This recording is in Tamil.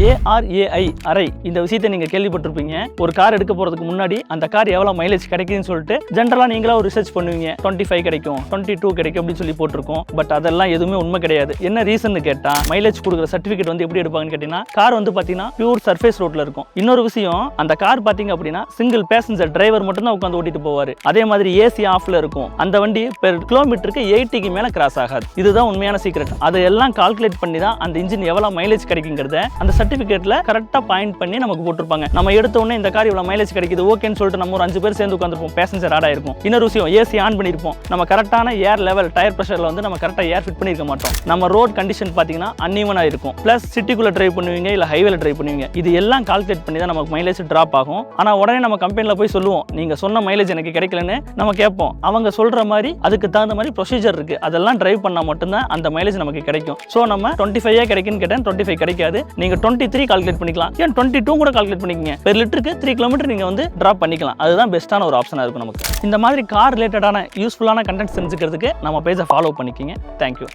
ARAI அரை இந்த விஷயத்தை நீங்க கேள்விப்பட்டிருப்பீங்க. ஒரு கார் எடுக்க போறதுக்கு முன்னாடி அந்த கார் எவ்வளவு மைலேஜ் கிடைக்குதுன்னு சொல்லிட்டு ஜென்ரலா நீங்களா ஒரு ரிசர்ச் பண்ணுவீங்க. 25 கிடைக்கும், 22 கிடைக்கும் அப்படின்னு சொல்லி போட்டிருக்கோம். பட் அதெல்லாம் எதுவுமே உண்மை கிடையாது. என்ன ரீசன் கேட்டா, மைலேஜ் கொடுக்குற சர்டிபிகேட் வந்து எப்படி எடுப்பாங்கன்னு கேட்டீங்கன்னா, கார் வந்து பாத்தீங்கன்னா பியூர் சர்ஃபேஸ் ரோட்ல இருக்கும். இன்னொரு விஷயம், அந்த கார் பாத்தீங்க அப்படின்னா சிங்கிள் பேசஞ்சர் டிரைவர் மட்டும் தான் உட்காந்து ஓட்டிட்டு போவாரு. அதே மாதிரி ஏசி ஆஃப்ல இருக்கும். அந்த வண்டி பெர் கிலோமீட்டருக்கு 80க்கு மேல கிராஸ் ஆகாது. இதுதான் உண்மையான சீக்ரெட். அதெல்லாம் கால்குலேட் பண்ணி தான் அந்த இன்ஜின் எவ்வளவு மைலேஜ் கிடைக்குங்கிறத அந்த சர்டிபிகேட்ல கரெக்டா பாயிண்ட் பண்ணி நமக்கு போட்டிருப்பாங்க. நம்ம எடுத்த உடனே இந்த கார் இவ்வளவு மைலேஜ் கிடைக்குது ஓகேன்னு சொல்லிட்டு நம்ம ஒரு 5 பேர் சேர்ந்து உட்காந்துருப்போம். பேசஞ்சர் ஆட் ஆயிருக்கும். இன்னொரு விஷயம், ஏசி ஆன் பண்ணிருப்போம். நம்ம கரெக்டான ஏர் லெவல் டயர் பிரஷர்ல வந்து நம்ம கரெக்டா ஏர் ஃபிட் பண்ணிருக்க மாட்டோம். நம்ம ரோட் கண்டிஷன் பாத்தீங்கன்னா அன்ஈவனா இருக்கும். பிளஸ் சிட்டிக்குள்ள டிரைவ் பண்ணுவீங்க, இல்ல ஹைவேல டிரைவ் பண்ணுவீங்க. இது எல்லாம் கால்குலேட் பண்ணி தான் நமக்கு மைலேஜ் டிராப் ஆகும். ஆனா உடனே நம்ம கம்பெனில போய் சொல்லுவோம், நீங்க சொன்ன மைலேஜ் எனக்கு கிடைக்கலன்னு நம்ம கேட்போம். அவங்க சொல்ற மாதிரி அதுக்கு தகுந்த மாதிரி ப்ரொசீஜர் இருக்கு. அதெல்லாம் டிரைவ் பண்ணா மட்டும்தான் அந்த மைலேஜ் நமக்கு கிடைக்கும். சோ நம்ம 25 கிடைக்குன்னு கேட்டேன், 25 கிடைக்காது. நீங்க 23 கால்குலேட் பண்ணிக்கலாம். ஏன் 22 கூட கால்குலேட் பண்ணிக்கங்க. பெர் லிட்டருக்கு 3 கிலோமீட்டர் நீங்க வந்து டிராப் பண்ணிக்கலாம். அதுதான் பெஸ்ட்டான ஒரு ஆப்ஷனா இருக்கும் நமக்கு. இந்த மாதிரி கார் ரிலேட்டடான யூஸ்ஃபுல்லான கண்டென்ட்ஸ் தெரிஞ்சுக்கிறதுக்கு நம்ம பேஜை ஃபாலோ பண்ணிக்கிங்க. தேங்க்யூ.